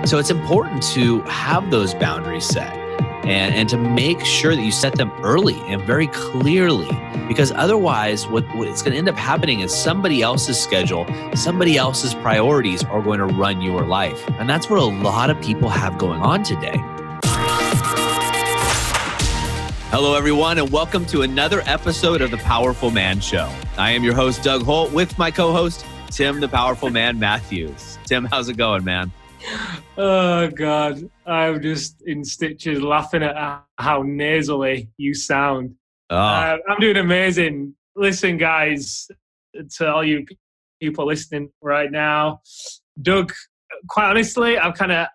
So it's important to have those boundaries set and to make sure that you set them early and very clearly, because otherwise what's going to end up happening is somebody else's schedule, somebody else's priorities are going to run your life. And that's what a lot of people have going on today. Hello, everyone, and welcome to another episode of The Powerful Man Show. I am your host, Doug Holt, with my co-host, Tim, the Powerful Man Matthews. Tim, how's it going, man? Oh, God. I'm just in stitches laughing at how nasally you sound. I'm doing amazing. Listen, guys, to all you people listening right now, Doug, quite honestly, I'm kind of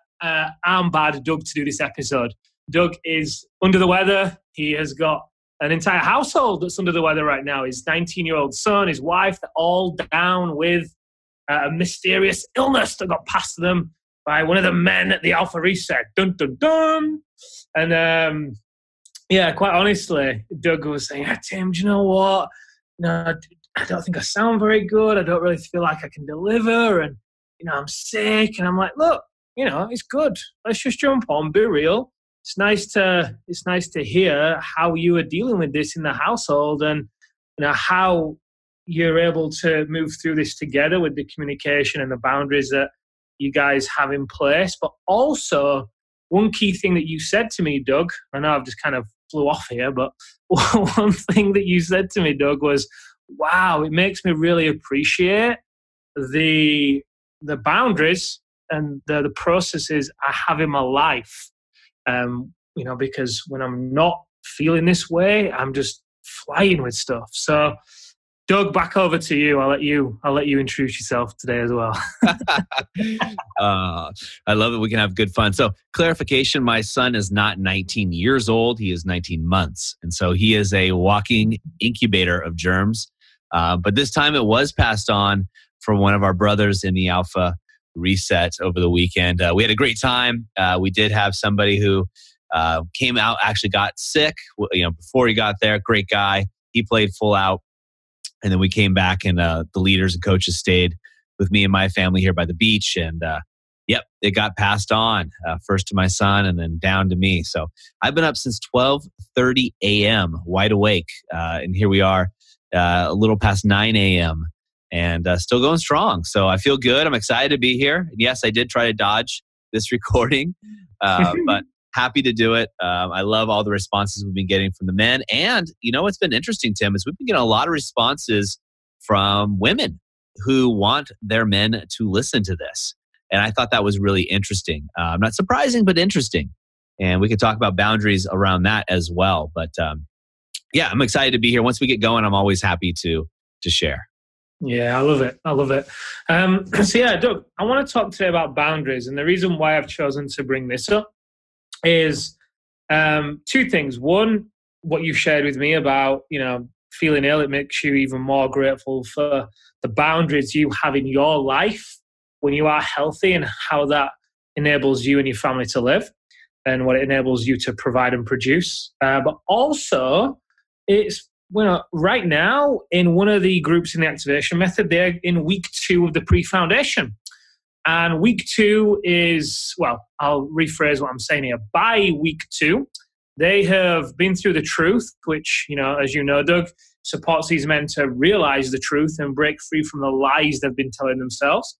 I'm bad Doug to do this episode. Doug is under the weather. He has got an entire household that's under the weather right now. His 19-year-old son, his wife, they're all down with a mysterious illness that got passed to them by one of the men at the Alpha Reset. Dun, dun, dun. And quite honestly, Doug was saying, Tim, do you know what? No, I don't think I sound very good. I don't really feel like I can deliver. And, I'm sick. And I'm like, look, it's good. Let's just jump on, be real. It's nice to hear how you are dealing with this in the household and, how you're able to move through this together with the communication and the boundaries that you guys have in place. But also, one key thing that you said to me, Doug, I know I've just kind of flew off here, but one thing that you said to me, Doug, was, wow, it makes me really appreciate the boundaries and the processes I have in my life. Because when I'm not feeling this way, I'm just flying with stuff. So, Doug, back over to you. I'll let you introduce yourself today as well. I love it. We can have good fun. So, clarification, my son is not 19 years old. He is 19 months. And so he is a walking incubator of germs. But this time it was passed on from one of our brothers in the Alpha Reset over the weekend. We had a great time. We did have somebody who came out, actually got sick, before he got there. Great guy. He played full out. And then we came back and the leaders and coaches stayed with me and my family here by the beach. And it got passed on first to my son and then down to me. So I've been up since 12:30 a.m., wide awake. And here we are a little past 9 a.m. and still going strong. So I feel good. I'm excited to be here. And yes, I did try to dodge this recording, but happy to do it. I love all the responses we've been getting from the men. And what's been interesting, Tim, is we've been getting a lot of responses from women who want their men to listen to this. And I thought that was really interesting. Not surprising, but interesting. And we could talk about boundaries around that as well. But I'm excited to be here. Once we get going, I'm always happy to share. Yeah, I love it. Doug, I want to talk today about boundaries. And the reason why I've chosen to bring this up is two things. One, what you've shared with me about, feeling ill, it makes you even more grateful for the boundaries you have in your life when you are healthy and how that enables you and your family to live and what it enables you to provide and produce. But also, it's right now in one of the groups in the activation method, they're in week 2 of the pre-foundation. And week 2 is, I'll rephrase what I'm saying here. By week 2, they have been through the truth, which, as you know, Doug, supports these men to realize the truth and break free from the lies they've been telling themselves.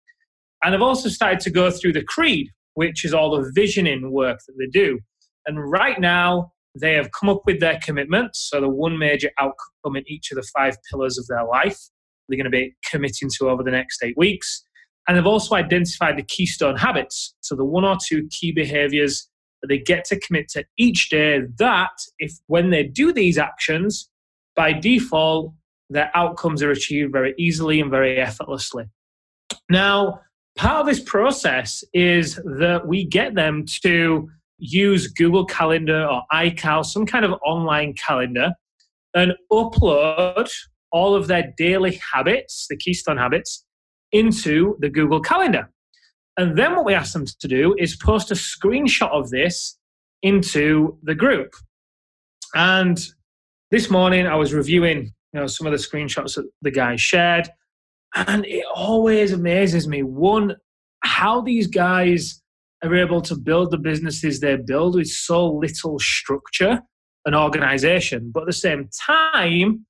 And they've also started to go through the creed, which is all the visioning work that they do. And right now, they have come up with their commitments. So the one major outcome in each of the 5 pillars of their life, they're going to be committing to over the next 8 weeks. And they've also identified the keystone habits. So the 1 or 2 key behaviors that they get to commit to each day that when they do these actions, by default, their outcomes are achieved very easily and very effortlessly. Now, part of this process is that we get them to use Google Calendar or iCal, some kind of online calendar, and upload all of their daily habits, the keystone habits, into the Google Calendar. And then what we ask them to do is post a screenshot of this into the group. And this morning I was reviewing some of the screenshots that the guys shared, and it always amazes me, one, how these guys are able to build the businesses they build with so little structure and organization. But at the same time,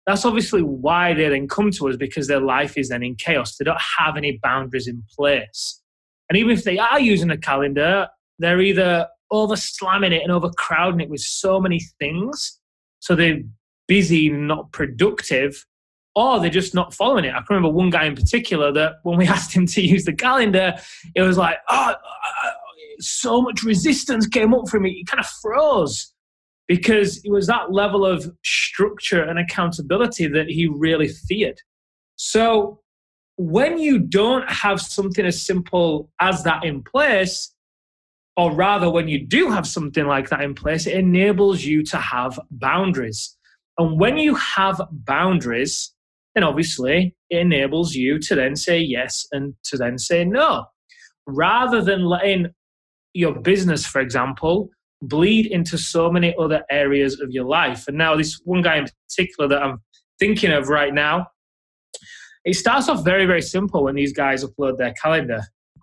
that's obviously why they then come to us, because their life is then in chaos. They don't have any boundaries in place. And even if they are using a calendar, they're either over slamming it and overcrowding it with so many things, so they're busy, not productive, or they're just not following it. I can remember one guy in particular that when we asked him to use the calendar, it was like, so much resistance came up from it. He kind of froze, because it was that level of structure and accountability that he really feared. So when you don't have something as simple as that in place, or rather when you do have something like that in place, it enables you to have boundaries. And when you have boundaries, then obviously it enables you to then say yes and to then say no. Rather than letting your business, for example, bleed into so many other areas of your life. And now this one guy in particular that I'm thinking of right now, it starts off very, very simple when these guys upload their calendar,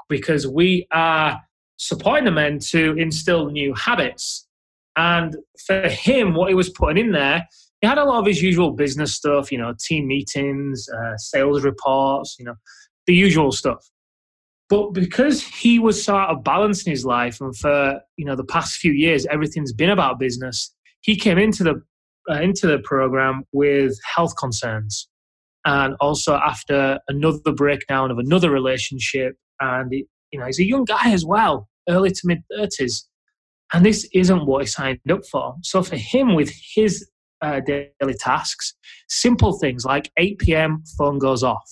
because we are supporting the men to instill new habits. And for him, what he was putting in there, he had a lot of his usual business stuff, team meetings, sales reports, the usual stuff. But because he was sort of balancing his life, and for the past few years everything's been about business, he came into the program with health concerns, and also after another breakdown of another relationship. And he's a young guy as well, early to mid 30s, and this isn't what he signed up for. So for him, with his daily tasks, simple things like 8 p.m. phone goes off,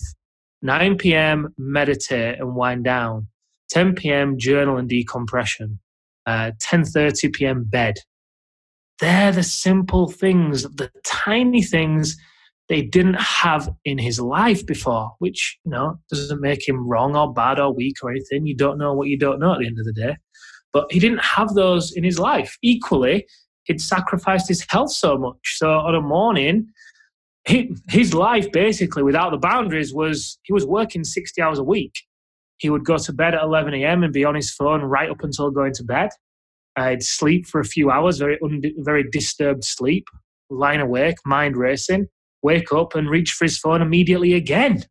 9 p.m. meditate and wind down, 10 p.m. journal and decompression, 10:30 p.m. bed. They're the simple things, the tiny things they didn't have in his life before, which doesn't make him wrong or bad or weak or anything. You don't know what you don't know at the end of the day. But he didn't have those in his life. Equally, he'd sacrificed his health so much. So on a morning, his life basically without the boundaries was he was working 60 hours a week. He would go to bed at 11 a.m. and be on his phone right up until going to bed. I'd sleep for a few hours, very disturbed sleep, lying awake, mind racing, wake up and reach for his phone immediately again.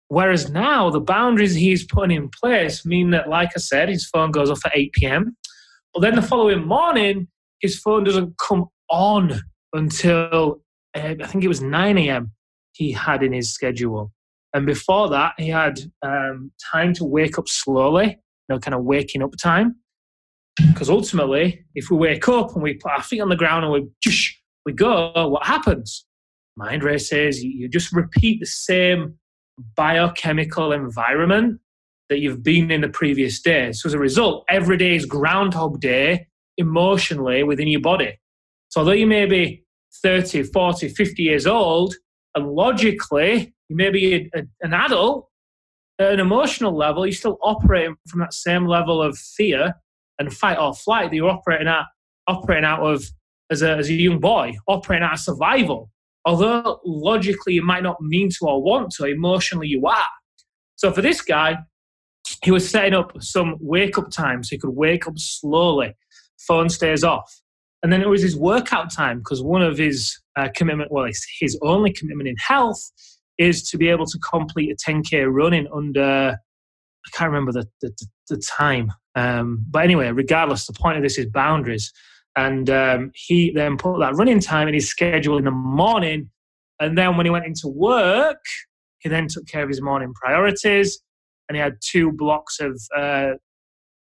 Whereas now the boundaries he's putting in place mean that, like I said, his phone goes off at 8 p.m. But then the following morning, his phone doesn't come on until I think it was 9 a.m. he had in his schedule. And before that, he had time to wake up slowly, kind of waking up time. Because ultimately, if we wake up and we put our feet on the ground and we go, what happens? Mind races. You just repeat the same biochemical environment that you've been in the previous day. So as a result, every day is Groundhog Day emotionally within your body. So although you may be 30, 40, 50 years old, and logically you may be an adult, at an emotional level, you're still operating from that same level of fear and fight or flight that you're operating out of as a young boy, operating out of survival. Although logically you might not mean to or want to, emotionally you are. So for this guy, he was setting up some wake-up time so he could wake up slowly, phone stays off. And then it was his workout time, because one of his his only commitment in health is to be able to complete a 10K run in under, I can't remember the time. But anyway, regardless, the point of this is boundaries. And he then put that running time in his schedule in the morning. And then when he went into work, he then took care of his morning priorities. And he had 2 blocks of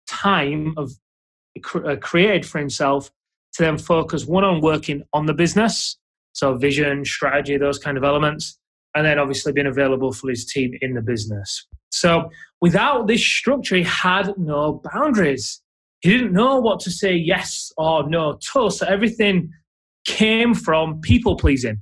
time created for himself to then focus, one on working on the business, so vision, strategy, those kind of elements, and then obviously being available for his team in the business. So without this structure, he had no boundaries. He didn't know what to say yes or no to. So everything came from people pleasing.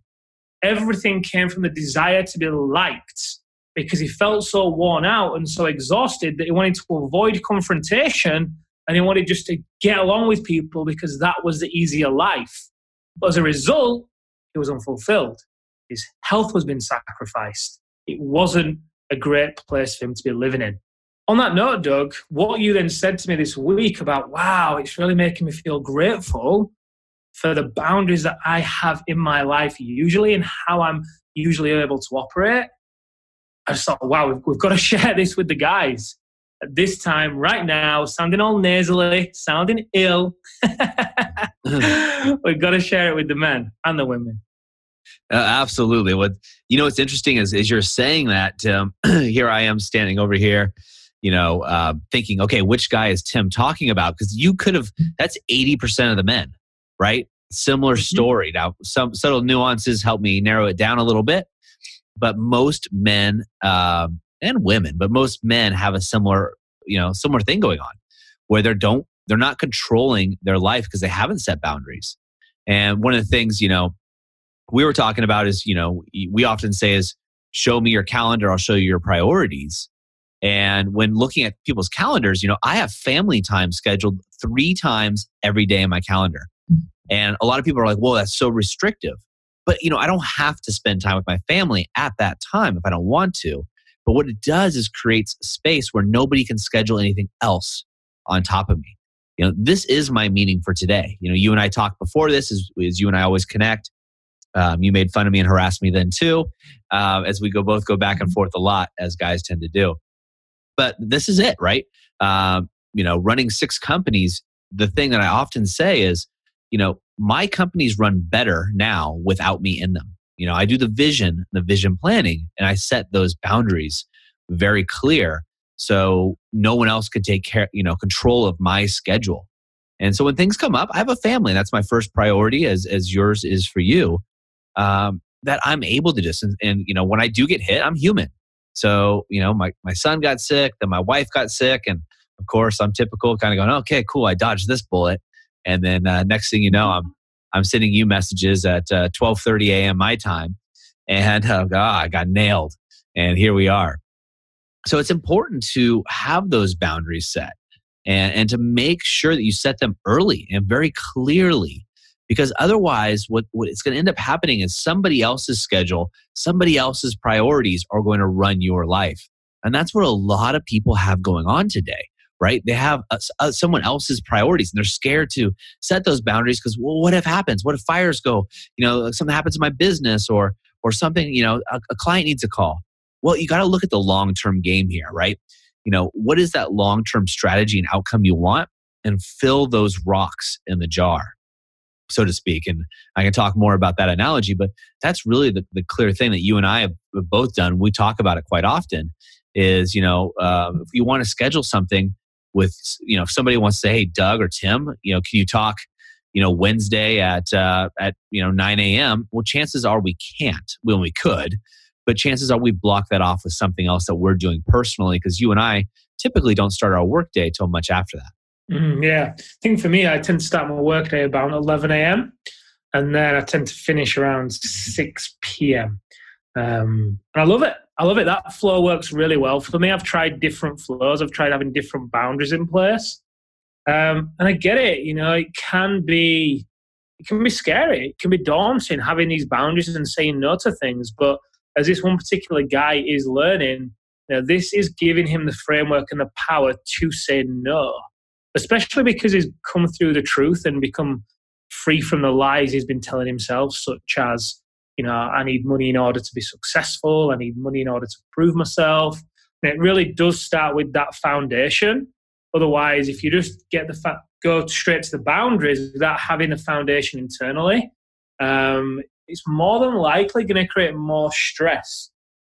Everything came from the desire to be liked, because he felt so worn out and so exhausted that he wanted to avoid confrontation, and he wanted just to get along with people because that was the easier life. But as a result, he was unfulfilled. His health was being sacrificed. It wasn't a great place for him to be living in. On that note, Doug, what you then said to me this week about, wow, it's really making me feel grateful for the boundaries that I have in my life usually and how I'm usually able to operate. I just thought, wow, we've got to share this with the guys at this time, right now, sounding all nasally, sounding ill. We've got to share it with the men and the women. Absolutely. What's interesting is you're saying that, Tim, here I am standing over here, thinking, okay, which guy is Tim talking about? Because that's 80% of the men, right? Similar story. Now, some subtle nuances help me narrow it down a little bit, but most men and women, but most men have a similar thing going on where they're not controlling their life because they haven't set boundaries. And one of the things, we were talking about is, we often say is, show me your calendar, I'll show you your priorities. And when looking at people's calendars, I have family time scheduled 3 times every day in my calendar. And a lot of people are like, well, that's so restrictive. But, I don't have to spend time with my family at that time if I don't want to. But what it does is creates space where nobody can schedule anything else on top of me. This is my meaning for today. You and I talked before this, is you and I always connect. You made fun of me and harassed me then too, as we both go back and forth a lot, as guys tend to do. But this is it, right? Running 6 companies, the thing that I often say is, my companies run better now without me in them. I do the vision planning, and I set those boundaries very clear so no one else could take control of my schedule. And so when things come up, I have a family. That's my first priority, as yours is for you, that I'm able to just, and when I do get hit, I'm human. So, my son got sick, then my wife got sick. And of course, I'm typical, kind of going, okay, cool, I dodged this bullet. And then next thing you know, I'm sending you messages at 12:30 a.m. my time. And I got nailed. And here we are. So it's important to have those boundaries set and to make sure that you set them early and very clearly. Because otherwise, what it's going to end up happening is somebody else's schedule, somebody else's priorities are going to run your life. And that's what a lot of people have going on today, right? They have someone else's priorities and they're scared to set those boundaries because, well, what if happens? What if fires go? Something happens in my business or something, a client needs a call. Well, you got to look at the long-term game here, right? What is that long-term strategy and outcome you want, and fill those rocks in the jar, so to speak. And I can talk more about that analogy, but that's really the clear thing that you and I have both done. We talk about it quite often is, if you want to schedule something with, if somebody wants to say, hey, Doug or Tim, can you talk, Wednesday at 9 a.m.? Well, chances are we can't. Well, we could, but chances are we've blocked that off with something else that we're doing personally, because you and I typically don't start our workday till much after that. Yeah. I think for me, I tend to start my workday about 11 a.m. and then I tend to finish around 6 p.m. And I love it. That flow works really well for me. I've tried different flows. I've tried having different boundaries in place. And I get it. It can be scary. It can be daunting having these boundaries and saying no to things. But as this one particular guy is learning, this is giving him the framework and the power to say no, especially because he's come through the truth and become free from the lies he's been telling himself, such as, I need money in order to be successful. I need money in order to prove myself. And it really does start with that foundation. Otherwise, if you just go straight to the boundaries without having the foundation internally, it's more than likely going to create more stress,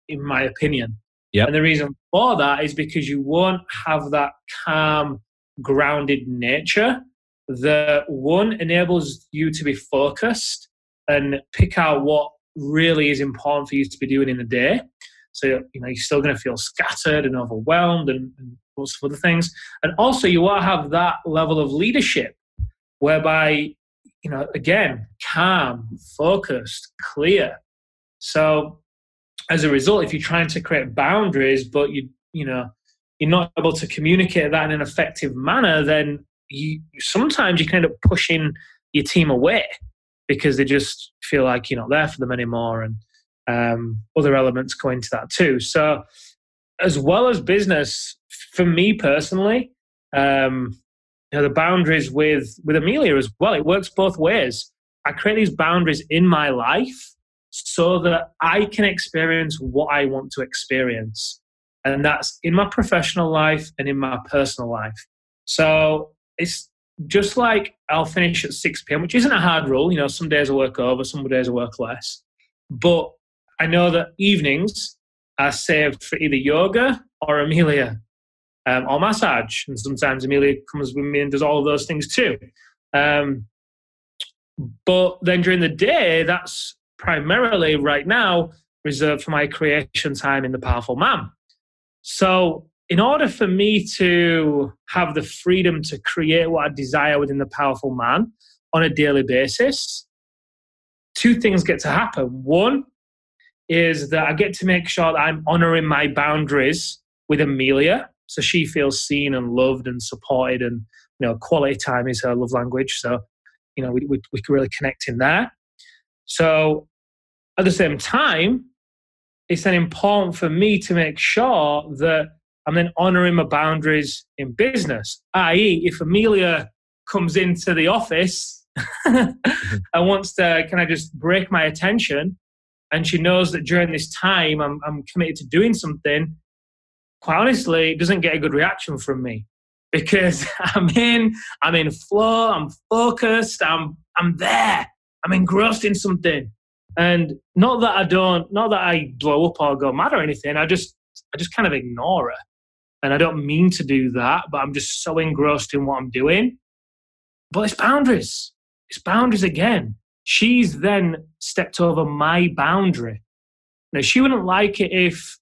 in my opinion. Yep. And the reason for that is because you won't have that calm, grounded nature that, one, enables you to be focused and pick out what really is important for you to be doing in the day. So, you're still going to feel scattered and overwhelmed and lots of other things. And also, you will have that level of leadership whereby, again, calm, focused, clear. So as a result, if you're trying to create boundaries, but you're not able to communicate that in an effective manner, then sometimes you can end up pushing your team away because they just feel like you're not there for them anymore. And other elements go into that too. So as well as business, for me personally, the boundaries with Amelia as well, it works both ways. I create these boundaries in my life so that I can experience what I want to experience. And that's in my professional life and in my personal life. So it's just like I'll finish at 6 p.m., which isn't a hard rule. Some days I work over, some days I work less. But I know that evenings are saved for either yoga or Amelia or massage. And sometimes Amelia comes with me and does all of those things too. But then during the day, that's primarily right now reserved for my creation time in the Powerful Man. So in order for me to have the freedom to create what I desire within the Powerful Man on a daily basis, two things get to happen. One is that I get to make sure that I'm honoring my boundaries with Amelia, so she feels seen and loved and supported, and quality time is her love language. So we can really connect in there. So at the same time, it's then important for me to make sure that I'm then honoring my boundaries in business. I.e., if Amelia comes into the office and wants to kind of just break my attention, and she knows that during this time I'm committed to doing something, quite honestly, it doesn't get a good reaction from me, because I'm in flow, I'm focused, I'm there, I'm engrossed in something. And not that I blow up or go mad or anything. I just kind of ignore her. And I don't mean to do that, but I'm just so engrossed in what I'm doing. But it's boundaries. It's boundaries again. She's then stepped over my boundary. Now, she wouldn't like it if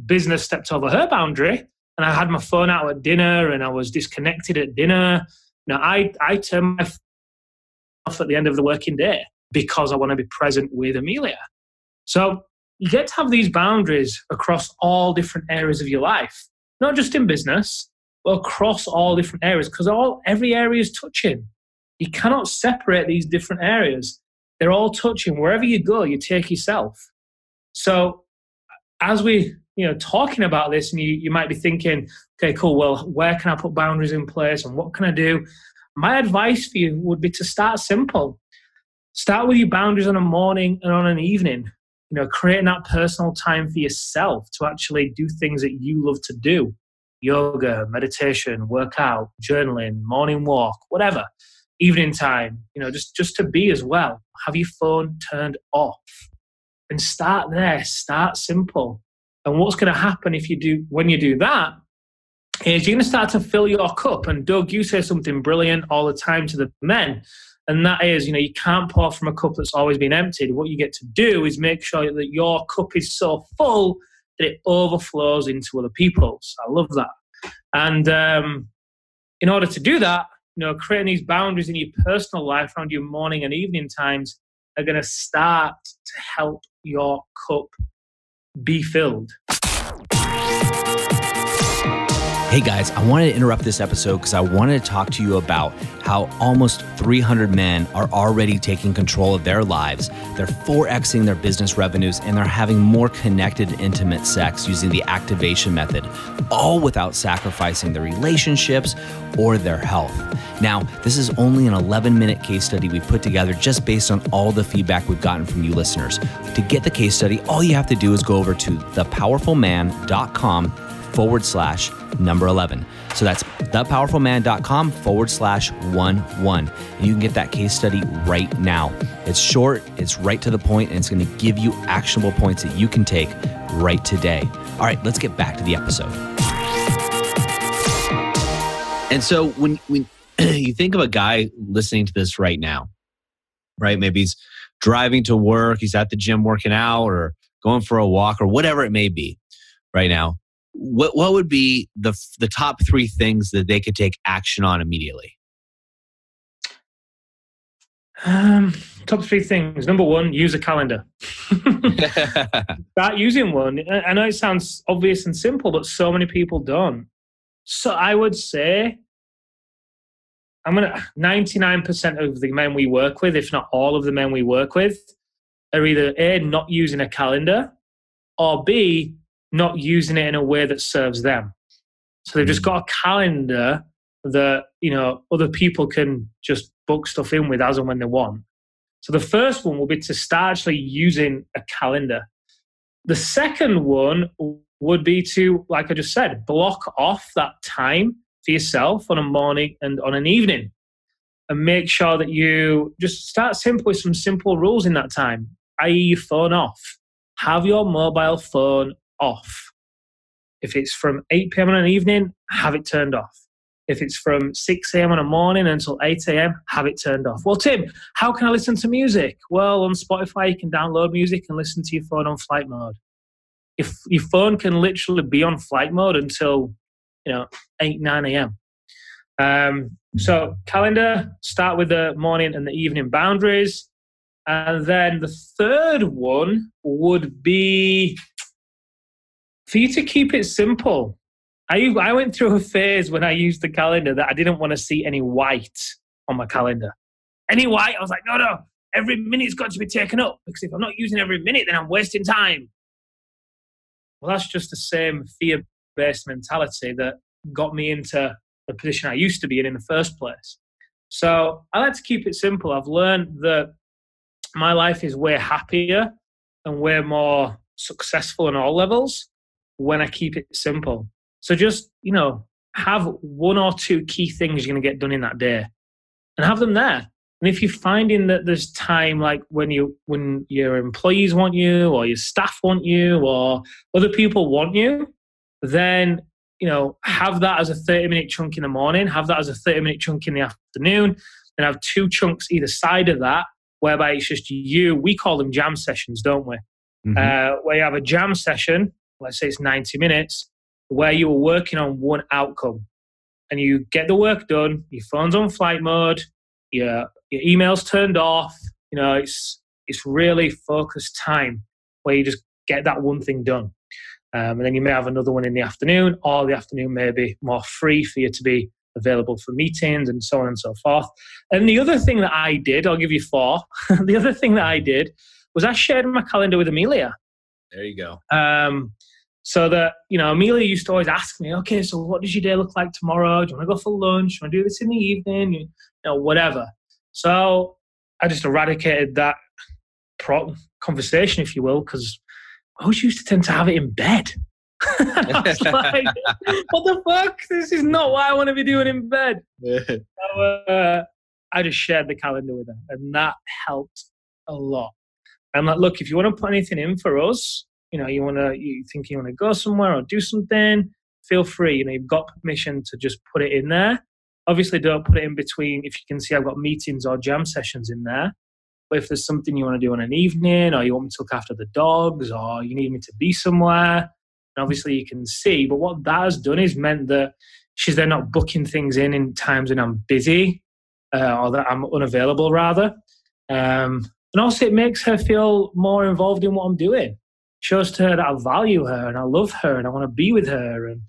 business stepped over her boundary and I had my phone out at dinner and I was disconnected at dinner. Now, I turn my phone off at the end of the working day because I want to be present with Amelia. So you get to have these boundaries across all different areas of your life, not just in business, but across all different areas, because every area is touching. You cannot separate these different areas. They're all touching. Wherever you go, you take yourself. So as we talking about this, and you might be thinking, okay, cool, well, where can I put boundaries in place and what can I do? My advice for you would be to start simple. Start with your boundaries on a morning and on an evening. Creating that personal time for yourself to actually do things that you love to do. Yoga, meditation, workout, journaling, morning walk, whatever. Evening time, just to be as well. Have your phone turned off. And start there. Start simple. And what's going to happen when you do that is you're going to start to fill your cup. And Doug, you say something brilliant all the time to the men. And that is, you can't pour from a cup that's always been emptied. What you get to do is make sure that your cup is so full that it overflows into other people's. I love that. And in order to do that, creating these boundaries in your personal life around your morning and evening times are going to start to help your cup be filled. Hey guys, I wanted to interrupt this episode because I wanted to talk to you about how almost 300 men are already taking control of their lives. They're 4Xing their business revenues and they're having more connected, intimate sex using the activation method, all without sacrificing their relationships or their health. Now, this is only an 11-minute case study we put together just based on all the feedback we've gotten from you listeners. To get the case study, all you have to do is go over to thepowerfulman.com/11. So that's thepowerfulman.com/11. And you can get that case study right now. It's short, it's right to the point, and it's going to give you actionable points that you can take right today. All right, let's get back to the episode. And so when you think of a guy listening to this right now, right? Maybe he's driving to work, he's at the gym working out or going for a walk or whatever it may be right now. What would be the top 3 things that they could take action on immediately? Top 3 things. Number 1, use a calendar. Start using one. I know it sounds obvious and simple, but so many people don't. So I would say 99% of the men we work with, if not all of the men we work with, are either A, not using a calendar, or B, not using it in a way that serves them. So they've just got a calendar that, other people can just book stuff in with as and when they want. So the first one will be to start actually using a calendar. The second one would be to, like I just said, block off that time for yourself on a morning and on an evening. And make sure that you just start simple with some simple rules in that time, i.e. your phone off. Have your mobile phone off. If it's from 8 p.m. in an evening, have it turned off. If it's from 6 a.m. in the morning until 8 a.m., have it turned off. Well, Tim, how can I listen to music? Well, on Spotify, you can download music and listen to your phone on flight mode. If your phone can literally be on flight mode until 8, 9 a.m. So calendar, start with the morning and the evening boundaries. And then the third one would be for you to keep it simple. I went through a phase when I used the calendar that I didn't want to see any white on my calendar. Any white, I was like, no, every minute's got to be taken up, because if I'm not using every minute, then I'm wasting time. Well, that's just the same fear-based mentality that got me into the position I used to be in the first place. So I like to keep it simple. I've learned that my life is way happier and way more successful on all levels when I keep it simple. So just, have 1 or 2 key things you're going to get done in that day and have them there. And if you're finding that there's time, like when your employees want you or your staff want you or other people want you, then, have that as a 30-minute chunk in the morning, have that as a 30-minute chunk in the afternoon, and have 2 chunks either side of that, whereby it's just you. We call them jam sessions, don't we? Mm-hmm. Where you have a jam session, let's say it's 90 minutes, where you are working on one outcome. And you get the work done, your phone's on flight mode, your email's turned off. It's really focused time where you just get that one thing done. And then you may have another one in the afternoon, or the afternoon may be more free for you to be available for meetings and so on and so forth. And the other thing that I did, I'll give you 4. The other thing that I did was I shared my calendar with Amelia. There you go. So that, Amelia used to always ask me, okay, so what does your day look like tomorrow? Do you want to go for lunch? Do you want to do this in the evening? Whatever. So I just eradicated that conversation, if you will, because I always used to tend to have it in bed. I was like, what the fuck? This is not what I want to be doing in bed. So, I just shared the calendar with her, and that helped a lot. I'm like, look, if you want to put anything in for us, you think you want to go somewhere or do something, feel free. You've got permission to just put it in there. Obviously, don't put it in between. If you can see, I've got meetings or jam sessions in there. But if there's something you want to do on an evening, or you want me to look after the dogs, or you need me to be somewhere, and obviously you can see. But what that has done is meant that she's then not booking things in times when I'm busy, or that I'm unavailable, rather. And also it makes her feel more involved in what I'm doing. Shows to her that I value her and I love her and I want to be with her. And,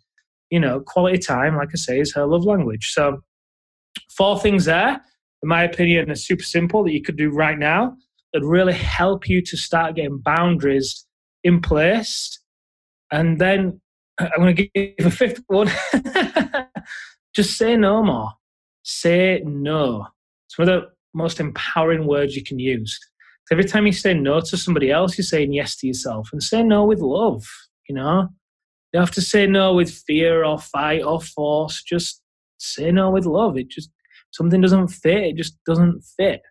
quality time, like I say, is her love language. So 4 things there, in my opinion, are super simple that you could do right now that really help you to start getting boundaries in place. And then I'm going to give a 5th one. Just say no more. Say no. It's one of the most empowering words you can use. Every time you say no to somebody else, you're saying yes to yourself. And say no with love, You don't have to say no with fear or fight or force. Just say no with love. Something doesn't fit. It just doesn't fit.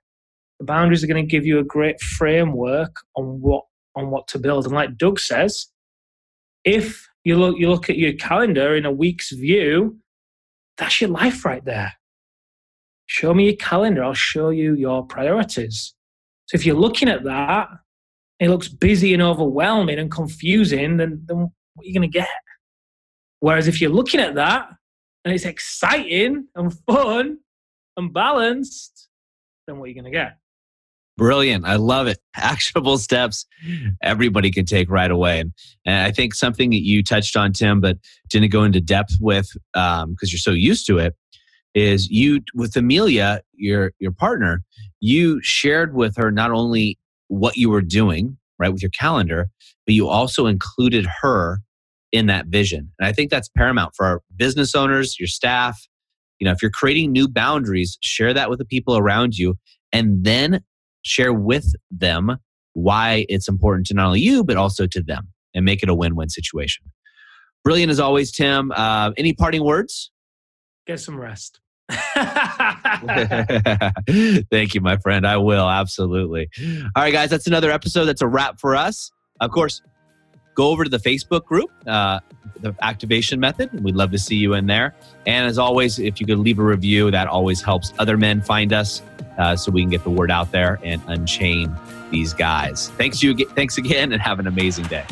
The boundaries are going to give you a great framework on what to build. And like Doug says, if you look at your calendar in a week's view, that's your life right there. Show me your calendar. I'll show you your priorities. So if you're looking at that, it looks busy and overwhelming and confusing, then what are you going to get? Whereas if you're looking at that and it's exciting and fun and balanced, then what are you going to get? Brilliant. I love it. Actionable steps everybody can take right away. And I think something that you touched on, Tim, but didn't go into depth with because you're so used to it, is you, with Amelia, your partner, you shared with her not only what you were doing, right, with your calendar, but you also included her in that vision. And I think that's paramount for our business owners, your staff. If you're creating new boundaries, share that with the people around you, and then share with them why it's important to not only you, but also to them, and make it a win-win situation. Brilliant as always, Tim. Any parting words? Get some rest. Thank you, my friend. I will. Absolutely. All right, guys, that's another episode. That's a wrap for us. Of course, go over to the Facebook group, the Activation Method. We'd love to see you in there. And as always, if you could leave a review, that always helps other men find us so we can get the word out there and unchain these guys. Thanks again, and have an amazing day.